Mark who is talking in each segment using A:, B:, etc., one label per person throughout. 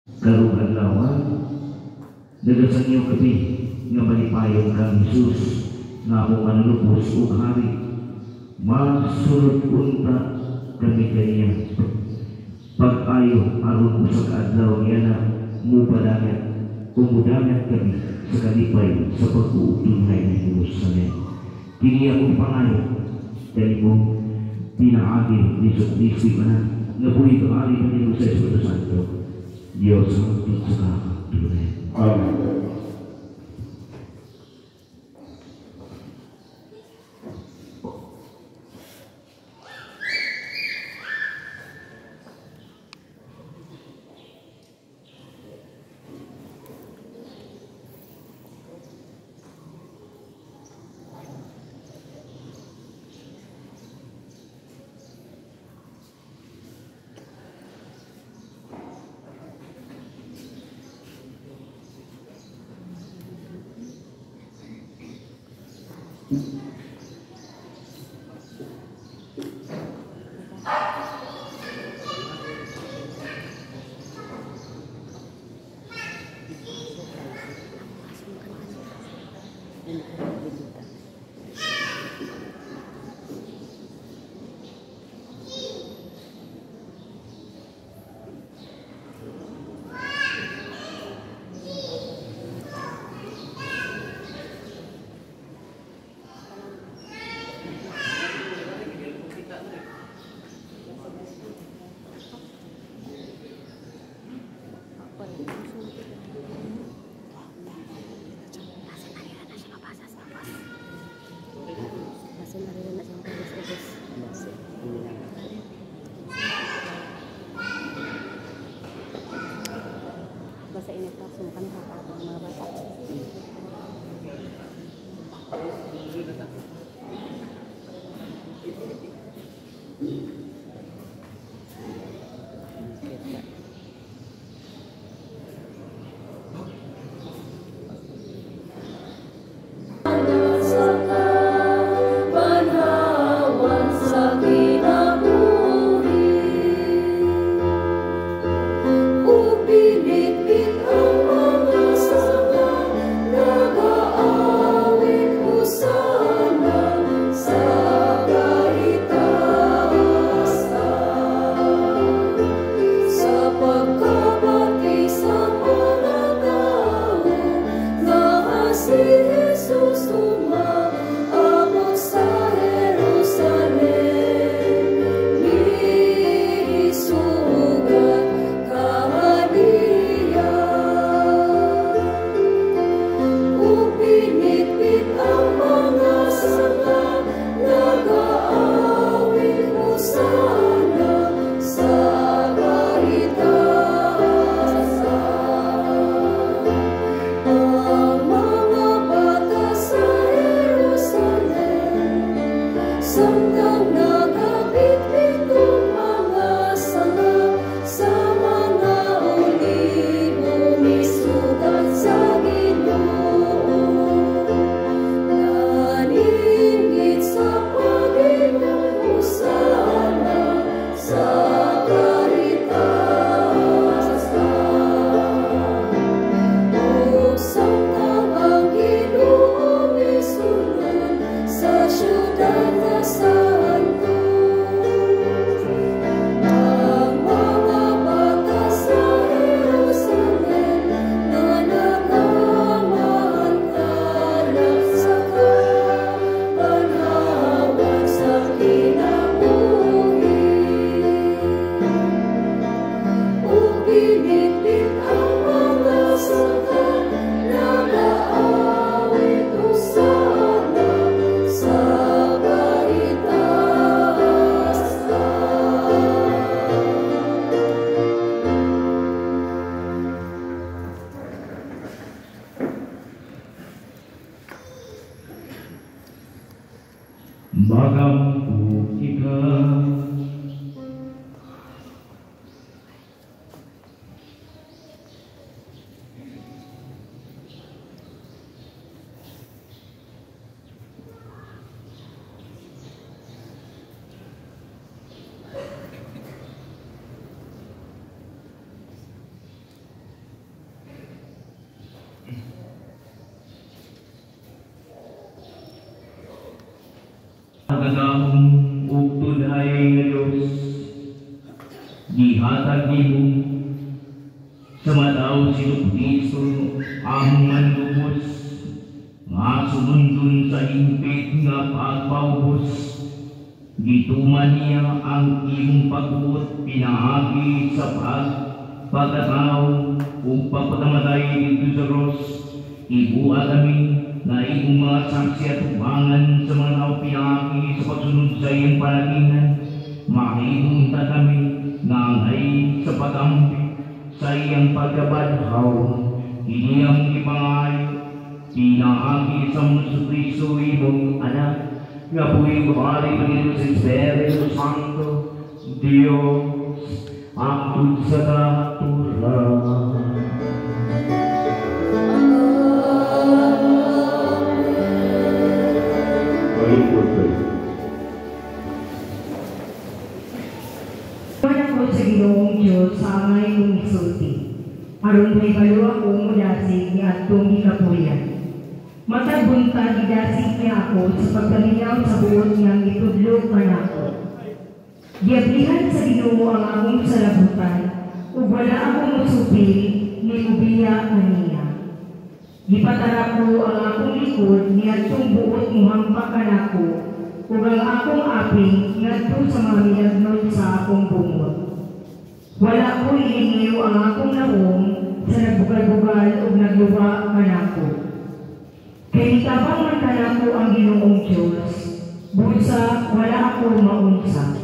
A: karong adlaw dagasan niyo kapi nga malipayon kang Jesus nga akong manlubos ug hari magsunod unta kami kaniya pag-ayo aron usa ka adlaw niya na mupadangat kumudangat kami sa kalipay sa pag-uutunay ni Jerusalem. Kini akong pangayo dahil mo pinaagi ni Kristo na nabuhi ka ali pa niyo sa Espiritu Santo Diyos ang sa tunay. Amen.
B: Basta init lang, sumukan sa patang mga bata.
A: Magampu kita sa mataw si Kristo ang manlubos, nga sumundon sa impit nga pagpaubos. Gituman niya ang iyong pagbuot, pinaagi sa pagkatao, ug pagpatamatay dito sa Diyos. Ibuha kami na iyong mga saksi at ubangan sa mga tao pinaagi sa pagsunod sa iyong panagingan. Makihunta kami ngangay sa pag-ampi sa iyang pagkabadhaw. Iniyang ipangayo, pinaagi sa mga Kristo imong anak, nga buhay bali Panginoon sa Espiritu Santo, Diyos, ang sa katuran.
C: Ako sa Ginoong Diyos sa angay kong isulti, aron may balo akong mudasig at itong ikapuyan. Matagbunta gidasig niya ako sa pagkaminaw sa buot niyang itudlo kanako. Giablihan sa Ginoo ang akong salabutan, ug wala akong musupil ni ubiya kaniya. Gipatarap ko ang akong likod niadtong buot muhampak kanako, ug ang akong aping ngadto sa mga milagnon sa akong bungod. Wala ko ilingiw ang akong naong sa nagbugal-bugal ug nagluwa kanako. Kay tabang man kanako ang Ginoong Diyos, busa wala ako maunsa.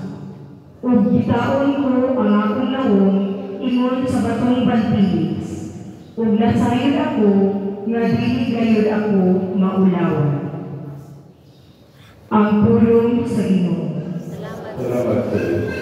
C: Ug gitaon ko ang akong naong ingon sa batong bantilis, ug nasayod ako nga dili gayud ako maulawan. Ang pulong sa Ginoo.
D: Salamat sa Diyos.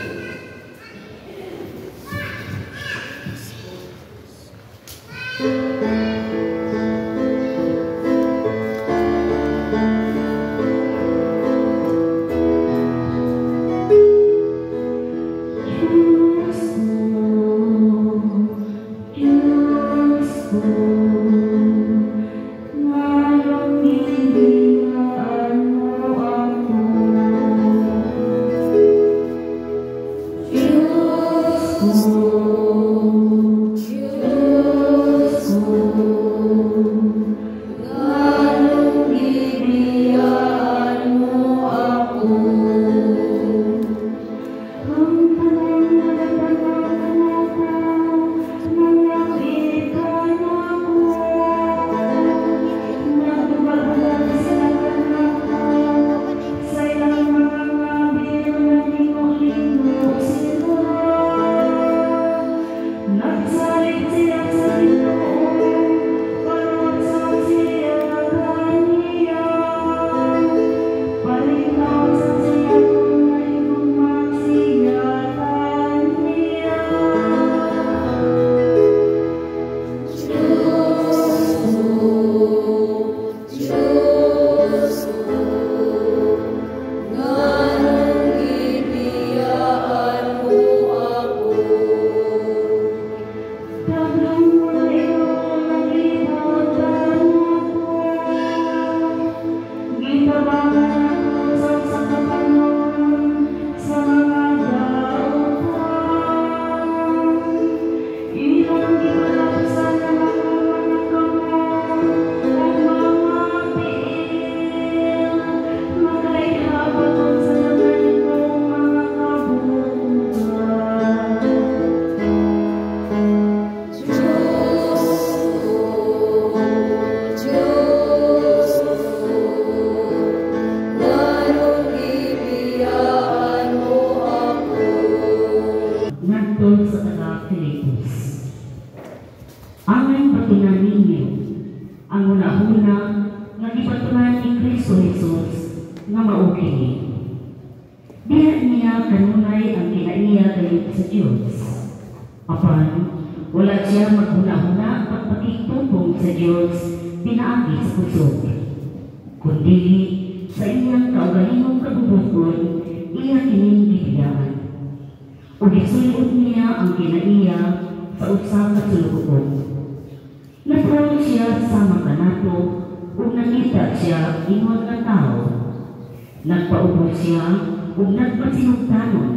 C: Nagpaubos siya ug nagpasinugtanon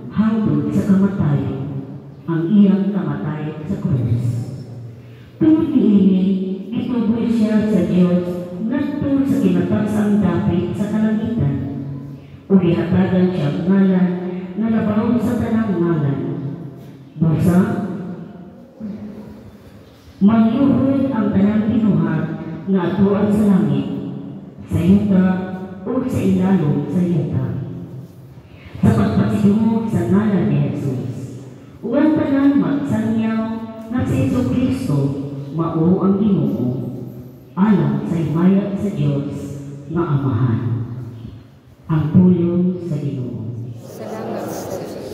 C: hangtod sa kamatayon, ang iyang kamatay sa krus. Tungod niini, gituboy siya sa Dios ngadto sa kinatasang dapit sa kalangitan. Ug gihatagan siya ang ngalan nga labaw sa tanang ngalan. Busa, mangyuhod ang tanang binuhat nga atuan sa langit, sa yuta o sa ilalong sa yuta. Sa pagpasidungog sa ngalan ni Jesus, uwan tanan magsangyaw na si Jesucristo mao ang Ginoo alang sa himaya sa Dios nga Amahan. Ang pulong sa Ginoo.
B: Salamat sa Diyos.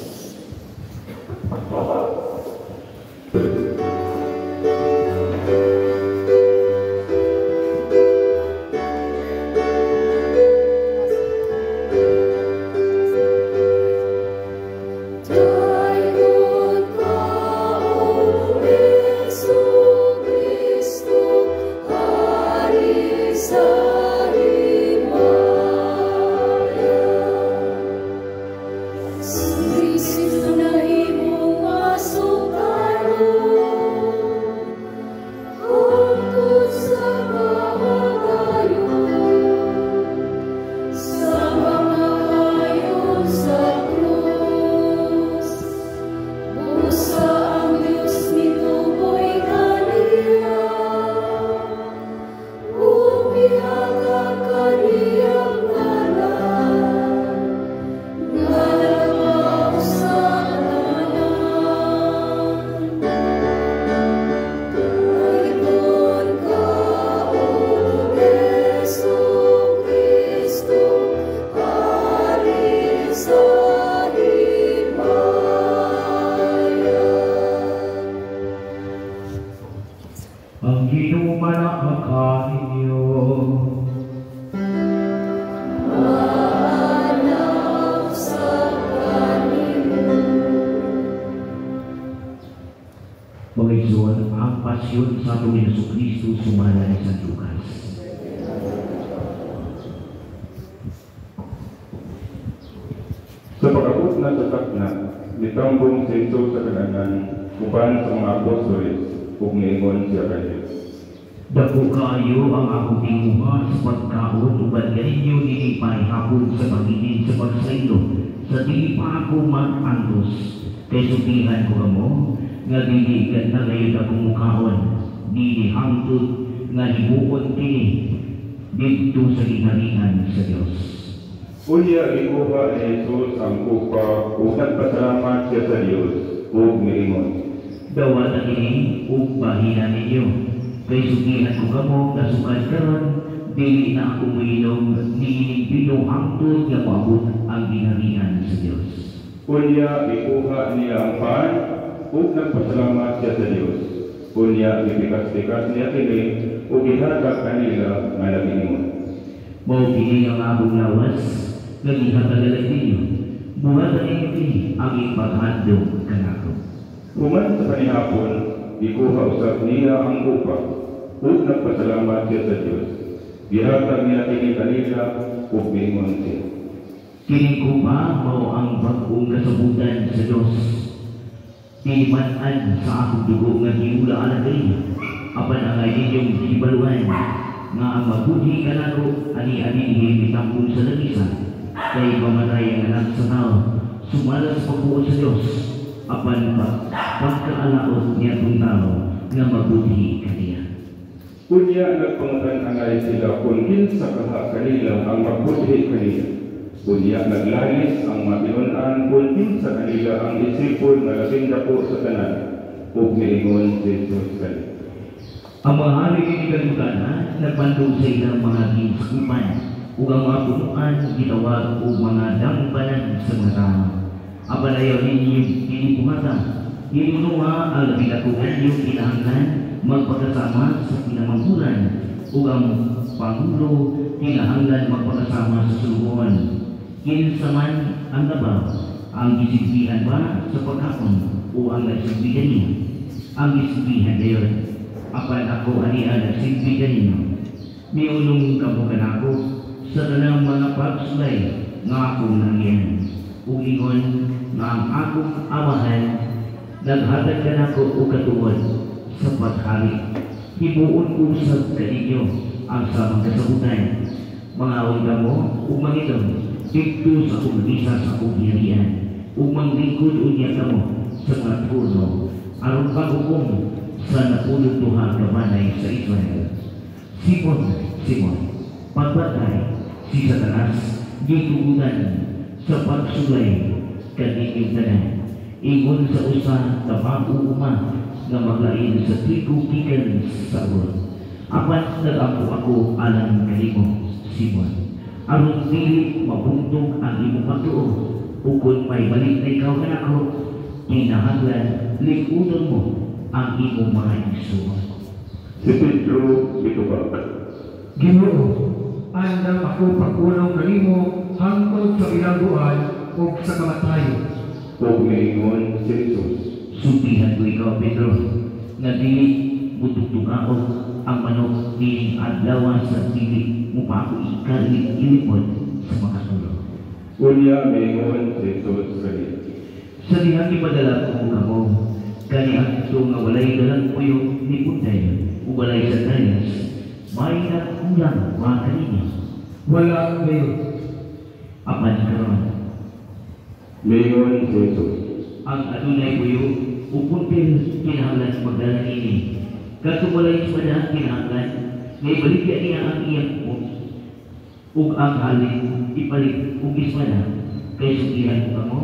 A: Ang ginumalakakan ninyo.
B: Manap sa kanimo.
A: Panginoon, ang pasyon sa atong Jesucristo sumala ni San Lucas.
D: Sa pag-abot na sa takna, nitambong si Jesus sa kananan, uban sa mga apostoles, ug niingon siya kaniya.
A: Dako kaayo ang akong tinguha sa pagkaon uban ganinyo nilipay hapon sa pagiging sa pagsaylo sa dili pa ako mag-antos kay supihan ko mo nga dili kat na gayon akong mukhaon dili hangtod nga hibuon kini dito sa ginharian sa Dios.
D: Unya gikuha ni Jesus ang kupa ug nagpasalamat siya sa Dios ug niingon.
A: Dawa na ini ug bahina ninyo kay sugihan ko kamo kasukan karon dili na ako moinom ni bino hangtod nga maabot ang ginharian sa Dios.
D: Unya gikuha niya ang pan ug nagpasalamat siya sa Dios. Unya gipikas-pikas niya kini ug gihatag kanila nga nagingon.
A: Mao kini ang akong lawas nga gihatag ninyo. Buhatan ninyo kini ang ipaghandog kanako.
D: Human sa kanihapon, gikuha usab niya ang kupa ug nagpasalamat siya sa Dios. Gihatag niya kini kanila ug miingon siya.
A: Kini ko ba mao ang bag-ong kasabutan sa Dios. Tiniman-an sa akong dugo nga giulaan diri. Apan ang inyong gibaluan nga ang mabuhi kanako ani-ani mitambong sa lagisan kay mamatay ang anak sa tao sumala sa pagbuo sa Dios. Apan pagkaalaot niya kung tao nga mabuhi kaniya.
D: Unya nagpangutan-angay sila kung kinsa kaha kanila ang mabuhi kanila. Unya naglalis ang mabinunan kung kinsa kanila ang isipon nga labing dako sa tanan ug niingon si Jesus kanila.
A: Ang mga hari kinigalutan nagpandog sa ilang mga ginskupan ug ang mga punuan gitawag og mga dangbanan sa mga tao. Apan ayaw ninyo pinipuhatan. Ginunuha ang labing dako kanyong kinahanglan magpagkasama sa pinamanggulan ug ang Pangulo kinahanglan magpagkasama sa suluhon. Kinsa man ang labaw, ang gisigbihan ba sa paghapon o ang nagsigbihan niya? Ang gisigbihan dayon. Apan ako aniya nagsigbi kanino. Miulong kabukan ako sa tanang mga pagsulay nga akong nangyan. Ug ingon nga ang akong amahan naghatag ka nako og katuon sa paghari. Himuon ko sa kaninyo ang samang kasabutan. Mga awang mo, ug mangitom, dito sa akong bisa sa akong hirian. Ug manglingkod unya kamo sa mga trono, aron paghukom sa napulog duha ka banay sa Israel. Simon, pagbatay si Satanas, gitugunan sa pagsulay kaninyong tanan. Ingon sa usa ka mag-uuma nga maglain sa trigo gikan sa uron. Apan nagampo ako alang kanimo, Simon. Aron dili mabuntog ang imong pagtuo, ukon may balik na ikaw kanako, kinahanglan likudon mo ang imong mga igsoon.
D: Si Pedro mitubag.
E: Ginoo, andam ako pagkunaw kanimo hangtod sa bilangguan ug sa kamatayon.
D: Ug miingon si Jesus.
A: Sultihan ko ikaw, Pedro, nga dili butugtugaon ang manok nining adlaw sa dili mo pa ako ilipod sa makasulong.
D: Unya miingon si Jesus kaniya.
A: Sa dihang ipadala ko kamo, kani ang ito nga walay dalang puyo ni Puntay o walay sa Darias, may nagkulang mga kaninyo.
E: Wala kayo.
A: Apan karon,
D: Miingon si Jesus.
A: ang adunay puyo o Puntay kinahanglan magdala ini. Kaso walay ispada kinahanglan, ngay baligya niya ang iyang pupos. Ug ang halin ipalit ug ispada, kay sugihan ko kamo,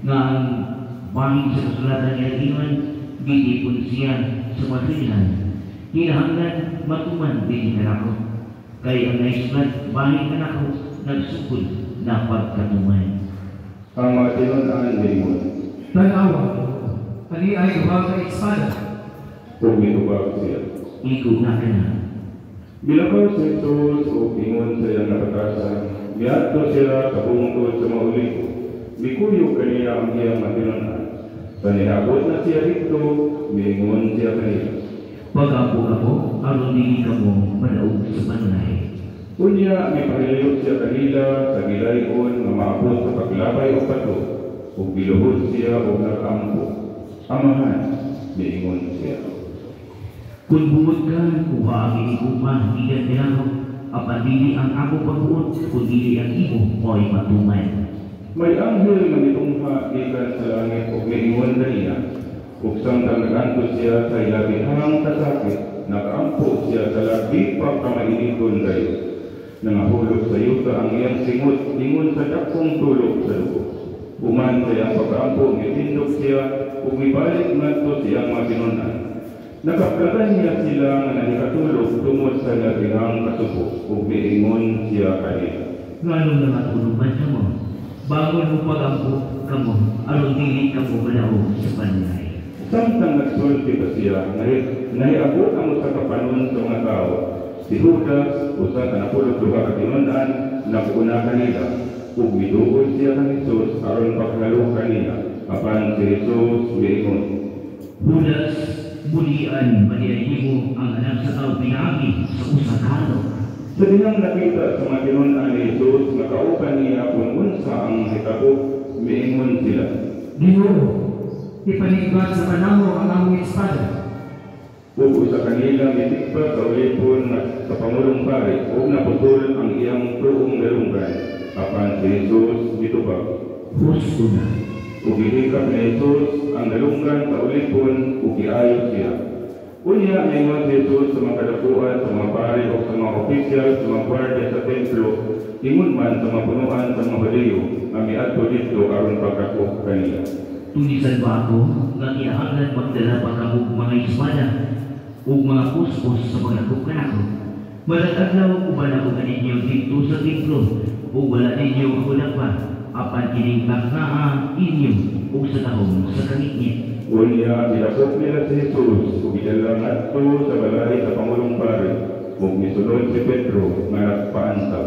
A: nga ang bangin sa kasulatan niya iwan, gitipon siya sa masilan. Kinahanglan matuman din kanako, kay ang naislat bangin kanako nagsukod na pagkatuman.
D: Ang mga tinunan miingon.
E: Tanawa, ani ay duha ka espada.
D: Ug mitubag siya.
A: Ikot na ka na.
D: Bilakaw si Jesus o ingon sa iyang nakatasan, miadto siya kabungtod sa mga uliko. Mikuyo kaniya ang iyang matinunan. Panihagod na siya rito, miingon siya kaniya.
A: Pag-apo ako, aron dili ka mo madaog sa panunay.
D: Unya, may pahilayot siya kanila sa gilayon nga maabot sa paglabay o pato, ug biluhod siya o nag-ampo. Amahan, miingon siya.
A: Kung bungod ka, kuha ang inikuma, ikan kinako, apan dili ang ako pagbuot, kung dili ang imo mo'y matuman.
D: May anghel nga mitungha gikan sa langit ug miingon kaniya. Ug samtang nagantos siya sa ilabihang kasakit, nakaampo siya sa labi pa kamainiton kayo. Nangahulog sa yuta ang iyang singot, ingon sa dakong tulog sa loob. Uman sa iyang pag-ampo, mitindog siya, ug mibalik ngadto siyang mga tinunan. Nakaplagan niya sila nga nanikatulog tungod sa labihang kasubo, ug miingon siya kanila.
A: Ngano na matuluban ka mo? Bangon mo pag-ampo ka mo, aron dili ka mo madaog sa panunay.
D: Samtang nagsulti pa siya, nahiabot ang usa ka panon sa mga tao. Si Judas, usa ka napulog duha ka tinunan, naguna kanila, ug miduol siya kang Jesus aron paghalo kanila. Apan si Jesus miingon.
A: Judas, bulian maniayimo ang anak sa tao pinagi sa usa ka adlaw.
D: Sa dihang nakita sa mga tinunan ni Jesus, nakaupan niya kung unsa ang hitabo, miingon sila.
E: Ginoo, ipanigban sa panamo ang among espada.
D: Ug usa kanila mitikpa sa ulipon sa pangulong pari, ug naputol ang iyang tuong galunggan. Apan si Jesus mitubag.
A: Husto na.
D: Ug gihikap ni Jesus ang galunggan sa ulipon ug giayo siya. Unya miingon si Jesus sa mga kadapuan, sa mga pari o sa mga opisyal, sa mga gwardiya sa templo, ingon man sa mga punuan sa mga Hudiyo, nga miadto dito aron pagdakop kanila.
A: Tulisan ba ako nga kinahanglan magdala pa ka og mga espada ug mga puspos sa mga kanako? Malataglaw ko ba na ako kaninyo dito sa templo ug wala ninyo ako pa apan kining kaknaa inyo ug sa tahong sa kangitngit.
D: Unya gidakop nila si Jesus ug gidala ngadto sa balay sa pangulong pari ug misulod si Pedro nga nagpaantaw.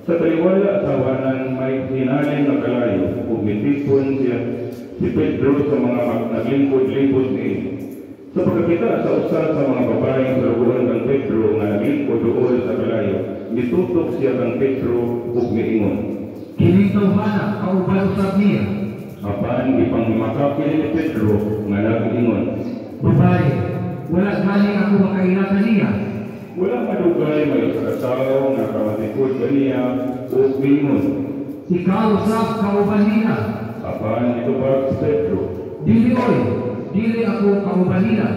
D: Sa taliwala sa awanan may hinalin na kalayo ug mitipon siya si Pedro sa mga naglingkod-lingkod niya. Sa pagkakita sa usa sa mga babaeng saluguan kang Pedro nga naglingkod dool sa kalayo, mitutok siya kang Pedro ug miingon.
E: Kining tawhana kauban usab niya.
D: Apan ipangmakapil ni Pedro nga nag-ingon.
E: Babae, wala gani ako makaila kaniya.
D: Wala madugay may kasao nga kamatikod kaniya o mingon.
E: Ikaw usab kauban nila.
D: Apan itubag si Pedro.
E: Dili oy, dili ako kauban nila.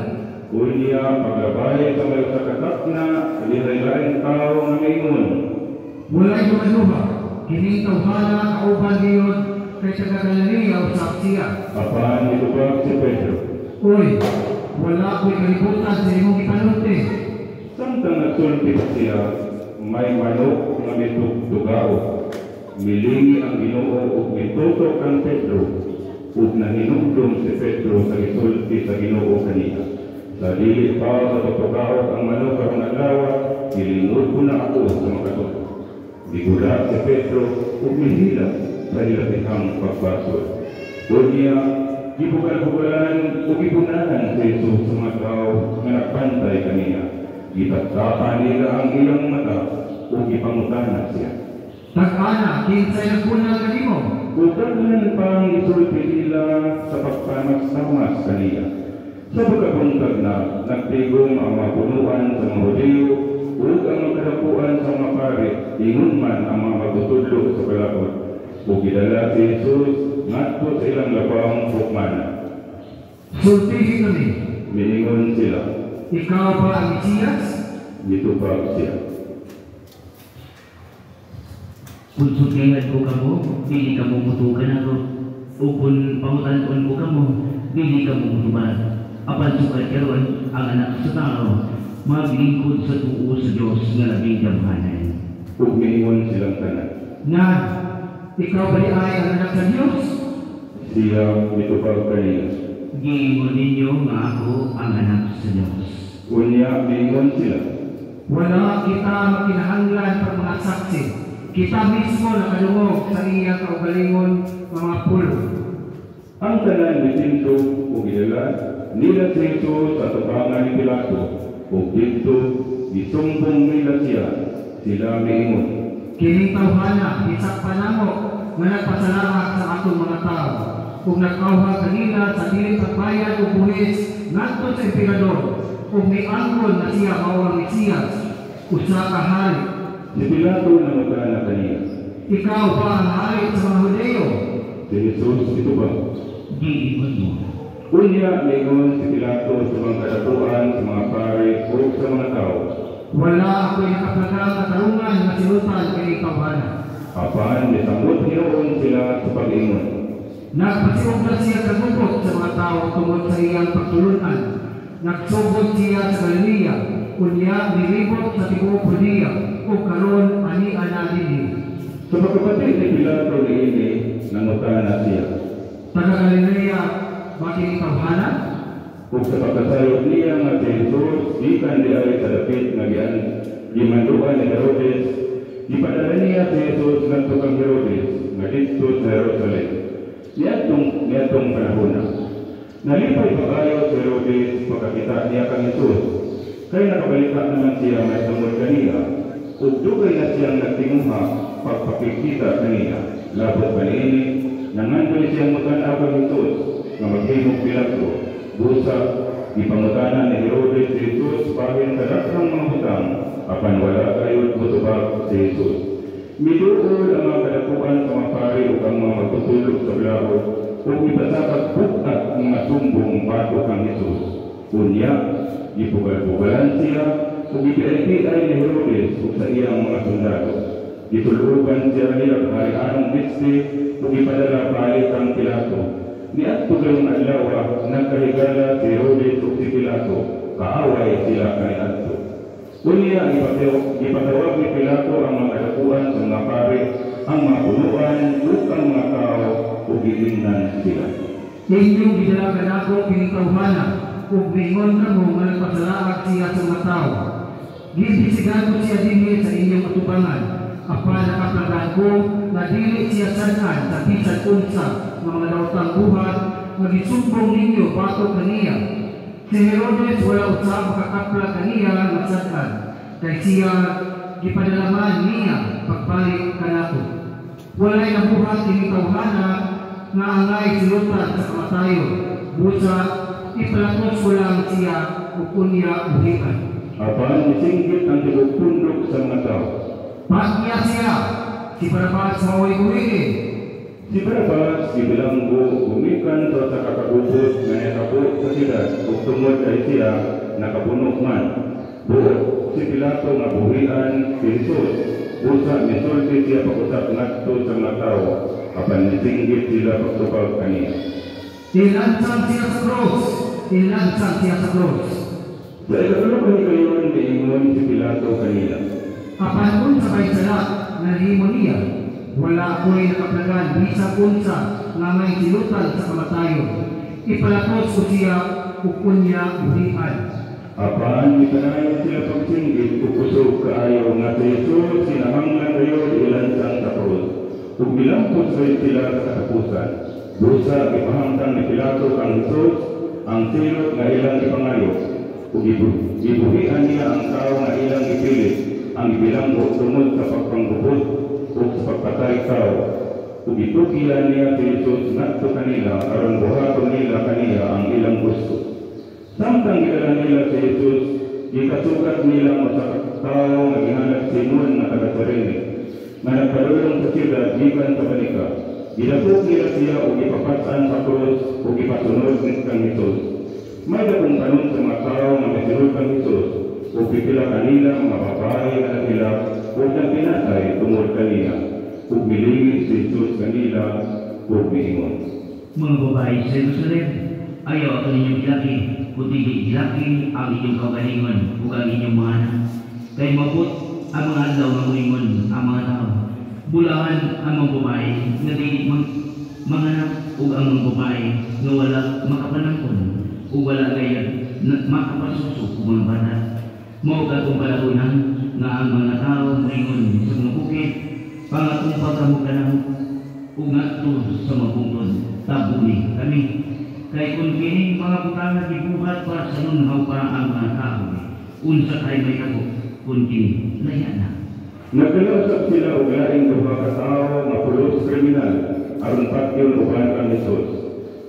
D: Unya paglabay sa may sakatak na liray-laing tao nga mingon.
E: Walay dumaduha, kining tawhana kauban niyon kay taga-Galilea usab siya.
D: Apan itubag si Pedro.
E: Oy, wala ko'y kalibutan sa imong ipanunti.
D: Samtang nagsulpit siya, may manok nga mitugtugao. Milingi ang Ginoo ug mitutok ang Pedro. Ug nahinumdum si Pedro sa gisulti sa Ginoo kaniya. Sa dili pa sa pagtugao ang manok karong adlaw, gilingod ko na ako sa makatutok. Digula si Pedro ug mihila sa ilatihang pagbasol. Unya, gibugal-bugalan ug gibunahan si Jesus sa mga tao nga nagpantay kaniya. Gitatapan nila ang ilang mata ug gipangutana siya.
E: Tag-ana, kinsay nagpunang kanimo?
D: Ug daghan pang isulti nila sa pagpanamas-namas kaniya. Sa pagkabuntag na, nagtigom ang mga punuan sa mga Hudyo ug ang mga kadapuan sa mga pari, ingon man ang mga magtutudlo sa balaod. Ug gidala si Jesus ngadto sa ilang labang hukmanan.
E: Sultihin kami.
D: Miingon sila,
E: Ikaw ba ang Mesiyas?
D: gitubag siya.
A: Kung sutihan ko kamo, dili ka mo mutukan ako. O kung pamutan ko kamo, dili ka mo mutuban. Apan sukat karon ang anak sa tao, maglingkod sa tuo sa Diyos nga labing damhanan.
D: Ug miingon silang tanan.
E: Na, ikaw ba ay ang anak sa Diyos?
D: Siya mitubag kaniya.
A: Giingon ninyo nga ako ang anak sa Diyos.
D: Unya miingon sila.
E: Wala kita makinahanglan para mga saksi. Kita mismo nakalungog sa iyang kaugalingon mga pulo.
D: Ang tanan bitinto ug gidala nila si Jesus sa tubangan ni Pilato ug dito gisumbong nila siya. Sila miingon.
E: Kining tawhana, isang panamo nga nagpasalamat sa atong mga tao. Kung nagkauha kanila sa dili pagbayad o buhis ngadto sa emperador, kung may angkon na siya mao ang Mesiyas, usa ka hari.
D: Si Pilato nangutana kaniya.
E: Ikaw ba ang hari sa mga Hudyo?
D: Si Jesus itubag.
A: Giingon mo.
D: Unya miingon si Pilato sa mga kadapuan, sa mga pari o sa mga tao.
E: Wala ako'y nakaplagang katarungan na sinutan kay tawhana.
D: Apan nisamot Ginoon sila sa pag-ingon.
E: Nagpasiog na siya kagubot sa mga tao tungod sa iyang pagtulunan. Nagsugod siya sa Galilea, kunya nilibot sa tibuok Judea, o karon ani ana dinhi.
D: Sa pagkapatid ni Pilato niini, nangutana siya.
E: Taga Galilea, bakit tawhana?
D: Ug sa pagkasayod niya nga si Jesus, gikan di ay sa dapit nga gimanduan ni Herodes, ipadala niya si Jesus ngadto kang Herodes nga didto sa Jerusalem. Niadtong panahon na. Nalipay pag-ayo si Herodes pagkakita niya kang Jesus. Kaya nakabalita naman siya may tungod kaniya, ug dugay na siyang nagtinguha pagpakikita kaniya. Labot pa niini, nangandoy siyang maganaw kang Jesus nga maghimog Pilato. Busa, ipangutanan ni Herodes si Jesus bahin sa daghang mga butang, apan wala kayo't mutubag si Jesus. Miduol ang mga kadapuan sa mga pari o ang mga magtutulog sa bilahod o ipasakag bukat ang mga sumbong bago kang Jesus. Unya, ipugal-pugalan siya o ipiay ni Herodes o sa iyang mga sundalo. Itulugan siya niya hari-anong bitsi o ipadala balik ang Pilato. Niadto kayong adlaw, nagkahigala si Herodes o si Pilato, kaaway sila kaniadto. Unya, ipatawag ni Pilato ang mga kadapuan sa mga pari, ang mga punuan, ug ang mga tao, ug gilingnan sila.
E: Inyong gidalagan ako kining tawhana, ug mingon kamo nga nagpasalamat siya sa mga tao. Gibisigan ko siya dinhi sa inyong atubangan, apan nakaplagan ko na dili siya sanan sa bisan unsa nga mga daotang buhat nga gisumbong ninyo batok kaniya. Si Herodes wala usab makakapla kaniya nga sanan, kay siya gipadalaman niya pagbalik kanako. Walay nabuhat kining tawhana nga angay silutan sa kamatayon. Busa ipalapos ko lang siya o kunya buhian.
D: Apan isinggit ang tibok pundok sa mga tao.
E: Pakya siya, si Barabas maway buhiin.
D: Si Barabas gibilanggo gumikan sa kakagubot nga nakabot sa sila ug tungod kay siya nakapuno man. Buot si Pilato nga buhian si Jesus. Usa misulti siya pag-usap ngadto sa mga tao. Apan isinggit sila pagtubag kaniya.
E: Ilansang siya sa cross. Ilansang siya sa cross.
D: Sa ikatulong kahigayon niingon si Pilato kanila.
E: Apan kung sabay salat na limon niya, wala ko'y nakaplagan bisa kunsa nga may silutan sa kamatayon. Ipalapos ko siya ukon niya buhian.
D: Apan itanayon sila pagsinggit ug kusog kaayo nga si Jesus sinahanglan kayo ilansang sa krus. Ug bilampos kayo sila sa katapusan. Busa ipahangtang ni Pilato kang Jesus ang silot nga ilang ipangayo. Ug gibuhian niya ang tao nga ilang ipilit ang ibilanggo tungod sa pagpanggubot ug sa pagpatay tao. Ug itugilan niya si Jesus ngadto kanila aron buhaton nila kaniya ang ilang gusto. Samtang gidala nila si Jesus, gikasugat nila mo sa tao nga gihanap Simon nga taga Cirene, nga nagpadulong sa siyudad gikan sa banika. Gidapok nila siya o gipapatan sa krus o gipasunod kang Jesus. May dakong tanong sa mga tao nga masunod kang Jesus o pipila kanila mga babae nga nila o nang pinatay tungod kanila o milingit si Jesus kanila o miingon.
A: Mga babae sa Jerusalem, ayaw ang inyong gilaki, kundi gilaki ang inyong kaugalingon ug ang inyong mga anak. Kay mabot ang mga adlaw nga moingon ang mga tao. Bulahan ang mga babae nga dili mga anak ug ang mga babae nga wala makapanangkon ug wala gayud makapasuso ug mga bata. Mao katong palahunan nga ang mga tao moingon sa mga bukid, pangatong pagkamukanang ug ngadto sa mga bungtod. Tabuli kami. Kay kung kini mga butana gibuhat para sa nunhaw pa ang mga tao, unsa kay may ako, kung kini laya na.
D: Nagkalusap sila og laing duha ka tawo nga pulos kriminal aron patyon uban kang Jesus.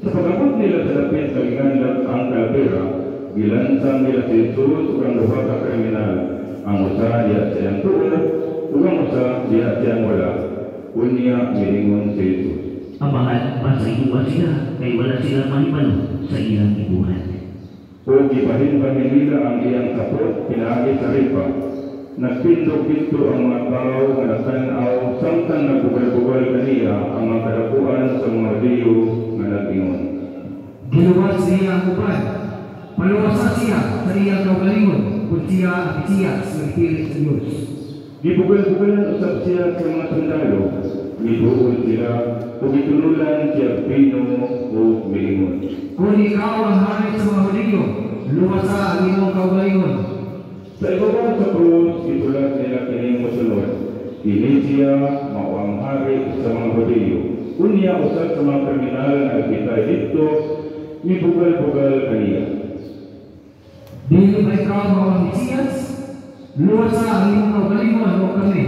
D: Sa pag-abot nila sa dapit kalingan ang kalabera, gilansang nila si Jesus ug ang duha ka kriminal. Ang usa diya siyang tuo ug ang usa diya siyang wala. Unya miingon si Jesus.
A: Amahan pa sa ibuhan sila, kay wala sila manipano sa ilang ibuhan.
D: O gibahin-bahin nila ang iyang sapot, pinaagi sa ripa. Nagpindog-pinto ang mga tao nga natanaw, samtang nagbugal-bugal kaniya ang mga kadapuan sa mga diyo nga nag-ingon.
E: Giluwas niya ang uban. Paluwasa siya sa iyang kaugalingon kung siya at siya sa ipilit sa Diyos.
D: Gibugal-bugalan usap siya sa mga sundalo. Gibuol sila o gitunulan siya pino o miingon.
E: Kung ikaw ang hari sa mga Hudyo, luwasa ang iyong kaugalingon.
D: Sa ibabaw sa krus, itulat nila kining mosunod. Kini siya mao ang hari sa mga Hudyo. Unya usap sa mga kriminal nga nagkitay dito, mibugal-bugal kaniya.
E: Dili ba ikaw mao ang Mesiyas? Luwasa ang iyong kaugalingon o kami.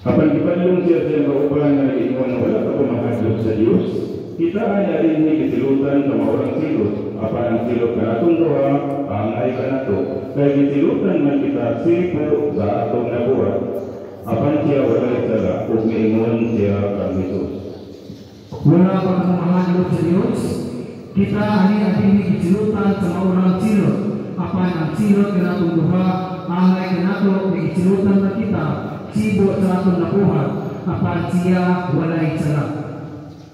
D: Kapag ipadlong siya sa kauban na iingon wala ka pumahadlok sa Diyos, kita niya rin ni gisilutan sa maurang silot. Apan ang silot na atong duha, ang ay kanato. Kaya gisilutan man kita sipo sa atong nabuhat. Apan siya wala sala, ug miingon siya kang Jesus.
E: Wala pa kang mahadlok sa Diyos. Kita ani ading gisilutan sa maurang silot. Apan ang silot na atong duha, ang ay kanato ni gisilutan na kita. Sibo sa atong nabuhat, apan siya walay sala.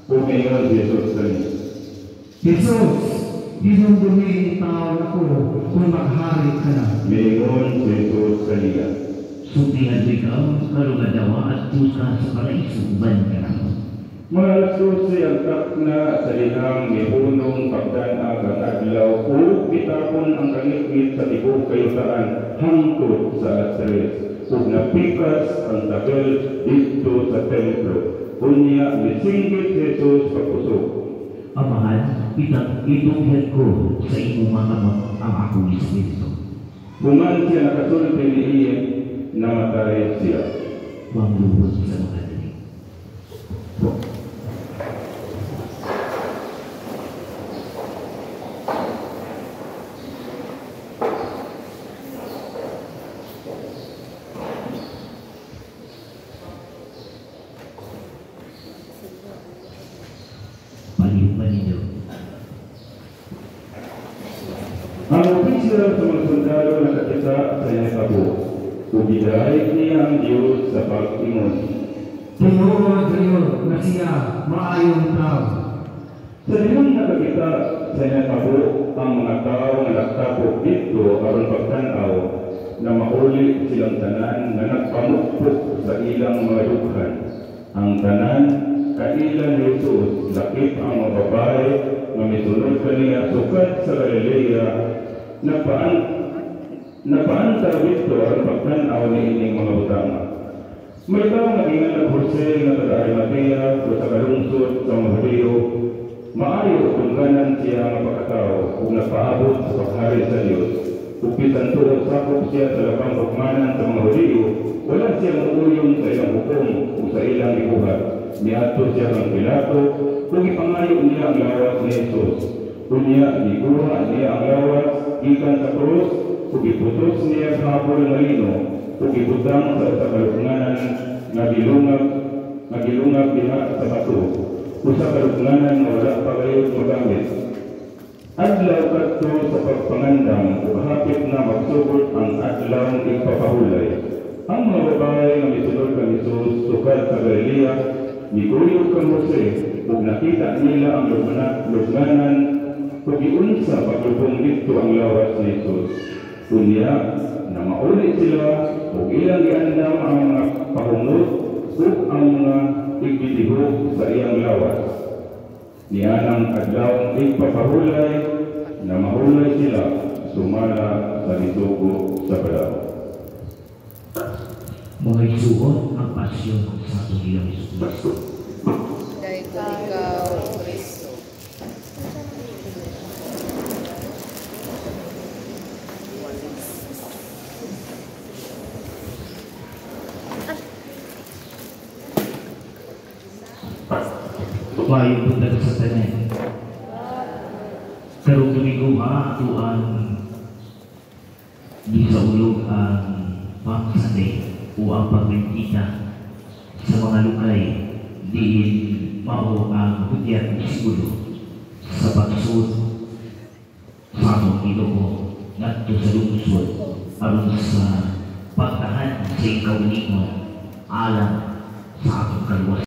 D: Umingon si Jesus kaniya.
E: Jesus, dinundumi tao ako kung maghari ka na.
D: Miingon si Jesus kaniya.
A: Sutihan mo ikaw, karugadawa at tusa sa paraiso, uban ka na.
D: Mga alas 12 ang takna sa lihang mihunong pagdanag ang adlaw o bitapon ang kangit-ngit sa tibok kayutaan hangtod sa alas 3. Ug napikas ang tagal dito sa templo. Unya misinggit Jesus pagpusok.
A: Amahan, itunghed ko sa imong mga kamot ang akong Espiritu.
D: Human siya nakasulti ni Iye, namatay siya.
A: pangluhod sa mga dali. Palipan ninyo.
D: Ang opisyal sa mga sundalo nakakita sa iyang tabo. Ubidaig niya ang Diyos sa pag-ingon.
E: Tinuod kayo na siya maayong tao.
D: Sa iyong nakakita sa iyang tabo, ang mga tao nga nagtapok dito aron pagtanaw na mauli silang tanan na nagpamukpok sa ilang mga dughan. Ang tanan kailan ni Jesus, lakip ang mga babae nga misunod kaniya sukat sa Galilea, napaantar dito ang pagtanaw ni ining mga utama. May tao nga ingan Jose nga taga-Arimatea o sa kalungsod sa mga Hudyo, maayo kung ganan siya nga pagkatao kung napaabot sa paghari sa Diyos. Kung pisantuot sakop siya sa labang hukmanan sa mga Hudyo, wala siya mauyong sa ilang hukom o sa ilang ibuhat. Niadto siya ng Pilato kung ipangayo niya ang lawas ni Jesus. Kunya gikuha niya ang lawas gikan sa krus ug iputos niya sa hapon ng malino ug ibutang sa kalunganan nga gilungag diha sa bato usa ka kalunganan nga wala pa gayud magamit. Adlaw kadto sa pagpangandam ug hapit na magsugod ang adlaw ng ipapahulay. Ang mga babae nga misunod kang Jesus sukad sa Galilea gikuyog kang Jose ug nakita nila ang lubnganan ug giunsa paglubong dito ang lawas ni Jesus. Kunya na mauli sila ug ilang giandam ang mga pahungod ug ang mga igbitihok sa iyang lawas. Nianang adlaw ipapahulay na mahulay sila sumala sa disugo sa balaw.
A: Mga isuon ang pasyon sa atong Ginoong Jesucristo.
B: Dahil ko ikaw, Kristo.
A: Payo punta sa tanan. Karong Domingo ato ang di sa ulog ang pagsade o ang pagbentita sa mga lukay diin mao ang hudyat siguro sa pagsud sa atong Ginoo ngadto sa lungsod aron sa pagtahan sa ikaw alam sa atong kaluwas.